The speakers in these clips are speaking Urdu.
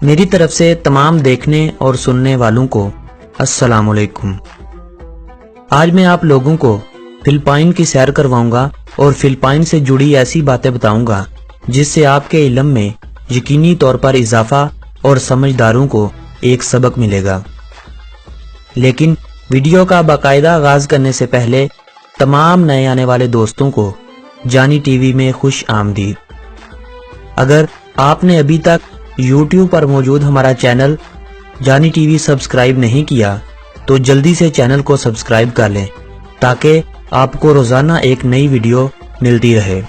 میری طرف سے تمام دیکھنے اور سننے والوں کو السلام علیکم۔ آج میں آپ لوگوں کو فلپائن کی سیر کرواؤں گا اور فلپائن سے جڑی ایسی باتیں بتاؤں گا جس سے آپ کے علم میں یقینی طور پر اضافہ اور سمجھداروں کو ایک سبق ملے گا۔ لیکن ویڈیو کا باقاعدہ آغاز کرنے سے پہلے تمام نئے آنے والے دوستوں کو جانی ٹی وی میں خوش آمدید۔ اگر آپ نے ابھی تک یوٹیوب پر موجود ہمارا چینل جانی ٹی وی سبسکرائب نہیں کیا تو جلدی سے چینل کو سبسکرائب کر لیں تاکہ آپ کو روزانہ ایک نئی ویڈیو ملتی رہے۔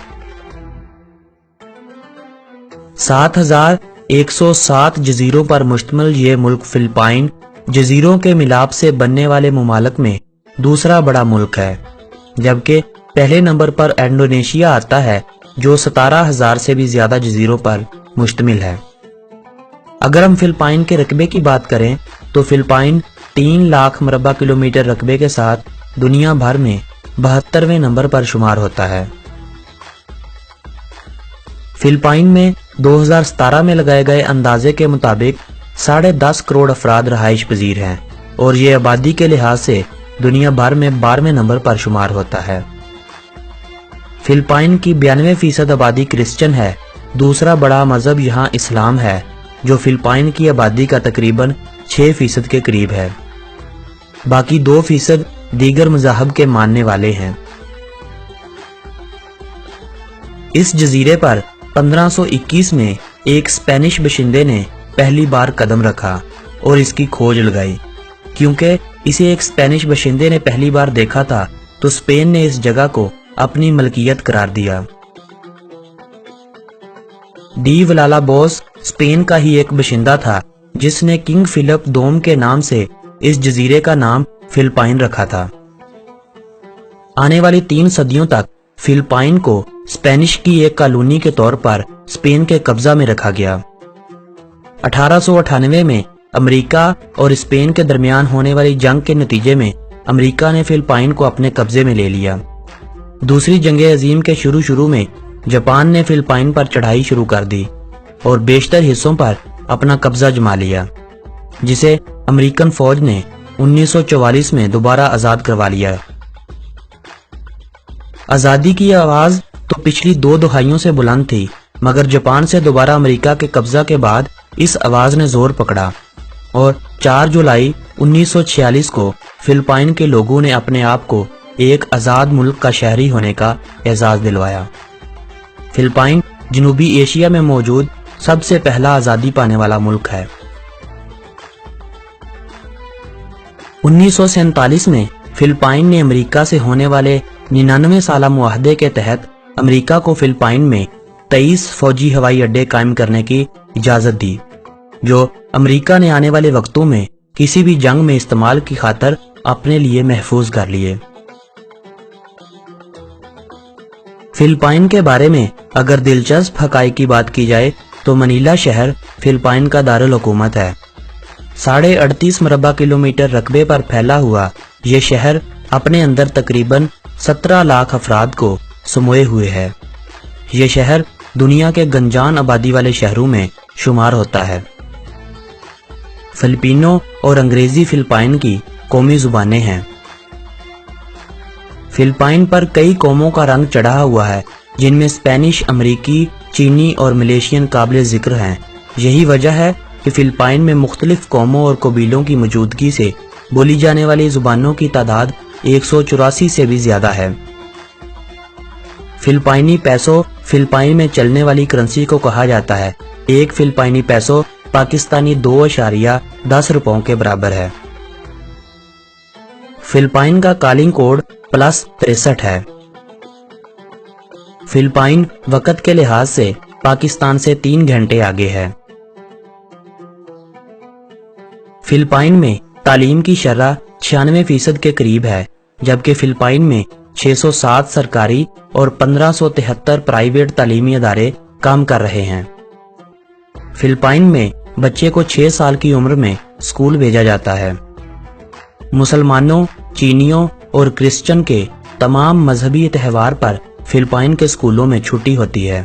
7107 جزیروں پر مشتمل یہ ملک فلپائن جزیروں کے ملاپ سے بننے والے ممالک میں دوسرا بڑا ملک ہے، جبکہ پہلے نمبر پر انڈونیشیا آتا ہے جو 17,000 سے بھی زیادہ جزیروں پر مشتمل ہے۔ اگر ہم فلپائن کے رقبے کی بات کریں تو فلپائن 3 لاکھ مربع کلومیٹر رقبے کے ساتھ دنیا بھر میں 72ویں نمبر پر شمار ہوتا ہے۔ فلپائن میں 2017 میں لگائے گئے اندازے کے مطابق 10.5 کروڑ افراد رہائش پذیر ہیں اور یہ آبادی کے لحاظ سے دنیا بھر میں 12ویں نمبر پر شمار ہوتا ہے۔ فلپائن کی 92% آبادی کرسچن ہے۔ دوسرا بڑا مذہب یہاں اسلام ہے جو فلپائن کی آبادی کا تقریباً 6% کے قریب ہے۔ باقی 2% دیگر مذاہب کے ماننے والے ہیں۔ اس جزیرے پر 1521 میں ایک اسپینش باشندے نے پہلی بار قدم رکھا اور اس کی کھوج لگائی۔ کیونکہ اسے ایک اسپینش باشندے نے پہلی بار دیکھا تھا تو اسپین نے اس جگہ کو اپنی ملکیت قرار دیا۔ ڈی ولالا بوس اسپین کا ہی ایک باشندہ تھا جس نے کنگ فلپ دوم کے نام سے اس جزیرے کا نام فلپائن رکھا تھا۔ آنے والی 3 صدیوں تک فلپائن کو اسپینش کی ایک کالونی کے طور پر اسپین کے قبضہ میں رکھا گیا۔ 1898 میں امریکہ اور اسپین کے درمیان ہونے والی جنگ کے نتیجے میں امریکہ نے فلپائن کو اپنے قبضے میں لے لیا۔ دوسری جنگ عظیم کے شروع میں جاپان نے فلپائن پر چڑھائی شروع کر دی اور بیشتر حصوں پر اپنا قبضہ جما لیا، جسے امریکن فوج نے 1944 میں دوبارہ آزاد کروا لیا۔ آزادی کی آواز تو پچھلی 2 دہائیوں سے بلند تھی، مگر جاپان سے دوبارہ امریکہ کے قبضہ کے بعد اس آواز نے زور پکڑا اور 4 جولائی 1946 کو فلپائن کے لوگوں نے اپنے آپ کو ایک آزاد ملک کا شہری ہونے کا اعزاز دلوایا۔ فلپائن جنوبی ایشیا میں موجود سب سے پہلا آزادی پانے والا ملک ہے۔ 1947 میں فلپائن نے امریکہ سے ہونے والے 99 سالہ معاہدے کے تحت امریکہ کو فلپائن میں 23 فوجی ہوائی اڈے قائم کرنے کی اجازت دی، جو امریکہ نے آنے والے وقتوں میں کسی بھی جنگ میں استعمال کی خاطر اپنے لیے محفوظ کر لیے۔ فلپائن کے بارے میں اگر دلچسپ حقائق کی بات کی جائے تو منیلا شہر فلپائن کا دارالحکومت ہے۔ 38.5 مربع کلومیٹر رقبے پر پھیلا ہوا یہ شہر اپنے اندر تقریباً 17 لاکھ افراد کو سموئے ہوئے ہے۔ یہ شہر دنیا کے گنجان آبادی والے شہروں میں شمار ہوتا ہے۔ فلپینو اور انگریزی فلپائن کی قومی زبانیں ہیں۔ فلپائن پر کئی قوموں کا رنگ چڑھا ہوا ہے جن میں اسپینش، امریکی، چینی اور ملیشین قابل ذکر ہیں۔ یہی وجہ ہے کہ فلپائن میں مختلف قوموں اور قبیلوں کی موجودگی سے بولی جانے والی زبانوں کی تعداد 184 سے بھی زیادہ ہے۔ فلپائنی پیسو فلپائن میں چلنے والی کرنسی کو کہا جاتا ہے۔ ایک فلپائنی پیسو پاکستانی 2.10 روپوں کے برابر ہے۔ فلپائن کا کالنگ کوڈ +63 ہے۔ فلپائن وقت کے لحاظ سے پاکستان سے 3 گھنٹے آگے ہے۔ فلپائن میں تعلیم کی شرح 96% کے قریب ہے، جبکہ فلپائن میں 607 سرکاری اور 1573 پرائیویٹ تعلیمی ادارے کام کر رہے ہیں۔ فلپائن میں بچے کو 6 سال کی عمر میں اسکول بھیجا جاتا ہے۔ مسلمانوں، چینیوں اور کرسچن کے تمام مذہبی تہوار پر فلپائن کے اسکولوں میں چھٹی ہوتی ہے۔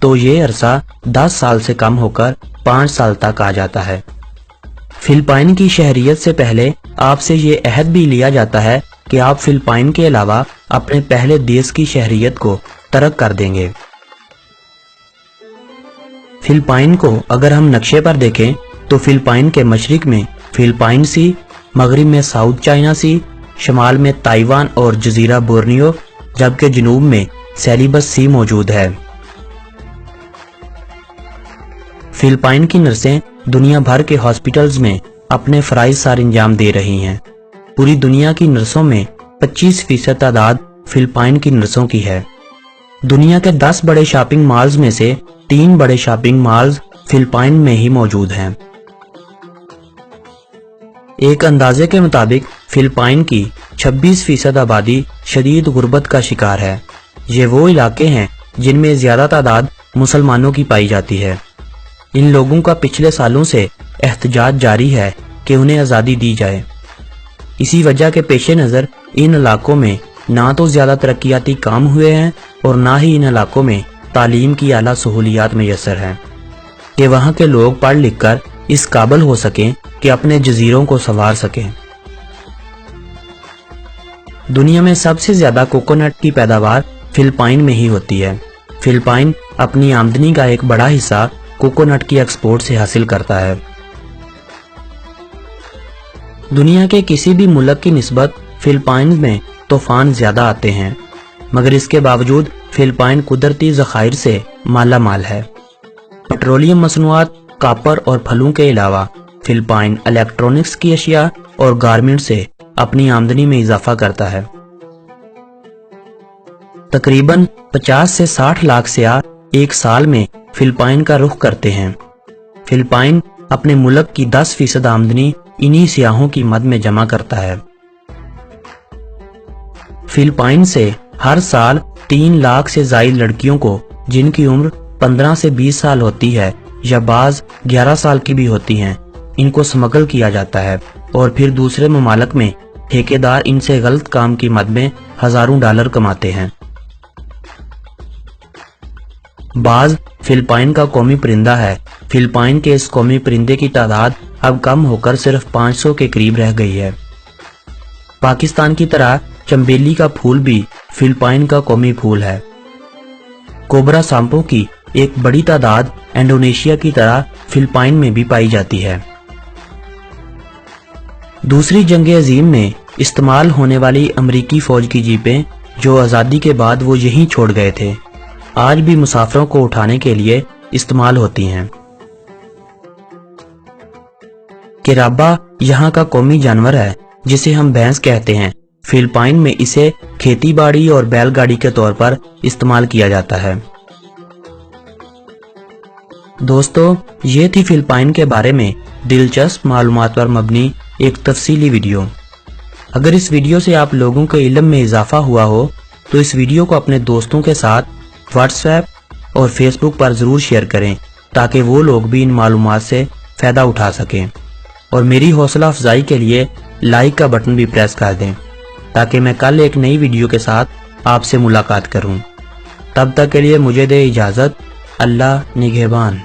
تو یہ عرصہ 10 سال سے کم ہو کر 5 سال تک آ جاتا ہے۔ فلپائن کی شہریت سے پہلے آپ سے یہ عہد بھی لیا جاتا ہے کہ آپ فلپائن کے علاوہ اپنے پہلے دیش کی شہریت کو ترک کر دیں گے۔ فلپائن کو اگر ہم نقشے پر دیکھیں تو فلپائن کے مشرق میں فلپائن سی، مغرب میں ساؤتھ چائنا سی، شمال میں تائیوان اور جزیرہ بورنیو، جبکہ جنوب میں سیلیبس سی موجود ہے۔ فلپائن کی نرسیں دنیا بھر کے ہاسپٹلز میں اپنے فرائض سر انجام دے رہی ہیں۔ پوری دنیا کی نرسوں میں 25% تعداد فلپائن کی نرسوں کی ہے۔ دنیا کے 10 بڑے شاپنگ مالز میں سے 3 بڑے شاپنگ مالز فلپائن میں ہی موجود ہیں۔ ایک اندازے کے مطابق فلپائن کی 26% آبادی شدید غربت کا شکار ہے۔ یہ وہ علاقے ہیں جن میں زیادہ تعداد مسلمانوں کی پائی جاتی ہے۔ ان لوگوں کا پچھلے سالوں سے احتجاج جاری ہے کہ انہیں آزادی دی جائے۔ اسی وجہ کے پیش نظر ان علاقوں میں نہ تو زیادہ ترقیاتی کام ہوئے ہیں اور نہ ہی ان علاقوں میں تعلیم کی اعلیٰ سہولیات میسر ہیں کہ وہاں کے لوگ پڑھ لکھ کر اس قابل ہو سکیں کہ اپنے جزیروں کو سنوار سکیں۔ دنیا میں سب سے زیادہ کوکونٹ کی پیداوار فلپائن میں ہی ہوتی ہے۔ فلپائن اپنی آمدنی کا ایک بڑا حصہ کوکونٹ کی ایکسپورٹ سے حاصل کرتا ہے۔ دنیا کے کسی بھی ملک کی نسبت فلپائن میں طوفان زیادہ آتے ہیں، مگر اس کے باوجود فلپائن قدرتی ذخائر سے مالا مال ہے۔ پیٹرولیم مصنوعات، کاپر اور پھلوں کے علاوہ فلپائن الیکٹرونکس کی اشیاء اور گارمنٹ سے اپنی آمدنی میں اضافہ کرتا ہے۔ تقریباً 50 سے 60 لاکھ سیاح ایک سال میں فلپائن کا رخ کرتے ہیں۔ فلپائن اپنے ملک کی 10% آمدنی انہی سیاحوں کی مد میں جمع کرتا ہے۔ فلپائن سے ہر سال 3 لاکھ سے زائد لڑکیوں کو، جن کی عمر 15 سے 20 سال ہوتی ہے یا بعض 11 سال کی بھی ہوتی ہیں، ان کو سمگل کیا جاتا ہے اور پھر دوسرے ممالک میں ٹھیکیدار ان سے غلط کام کی مد میں ہزاروں ڈالر کماتے ہیں۔ باز فلپائن کا قومی پرندہ ہے۔ فلپائن کے اس قومی پرندے کی تعداد اب کم ہو کر صرف 500 کے قریب رہ گئی ہے۔ پاکستان کی طرح چمبیلی کا پھول بھی فلپائن کا قومی پھول ہے۔ کوبرا سانپوں کی ایک بڑی تعداد انڈونیشیا کی طرح فلپائن میں بھی پائی جاتی ہے۔ دوسری جنگ عظیم میں استعمال ہونے والی امریکی فوج کی جیپیں، جو آزادی کے بعد وہ یہیں چھوڑ گئے تھے، آج بھی مسافروں کو اٹھانے کے لیے استعمال ہوتی ہیں۔ کیرابا یہاں کا قومی جانور ہے جسے ہم بھینس کہتے ہیں۔ فلپائن میں اسے کھیتی باڑی اور بیل گاڑی کے طور پر استعمال کیا جاتا ہے۔ دوستو، یہ تھی فلپائن کے بارے میں دلچسپ معلومات پر مبنی ایک تفصیلی ویڈیو۔ اگر اس ویڈیو سے آپ لوگوں کے علم میں اضافہ ہوا ہو تو اس ویڈیو کو اپنے دوستوں کے ساتھ واٹس ایپ اور فیس بک پر ضرور شیئر کریں تاکہ وہ لوگ بھی ان معلومات سے فائدہ اٹھا سکیں، اور میری حوصلہ افزائی کے لیے لائک کا بٹن بھی پریس کر دیں تاکہ میں کل ایک نئی ویڈیو کے ساتھ آپ سے ملاقات کروں۔ تب تک کے لیے مجھے دے اجازت۔ اللہ نگہبان۔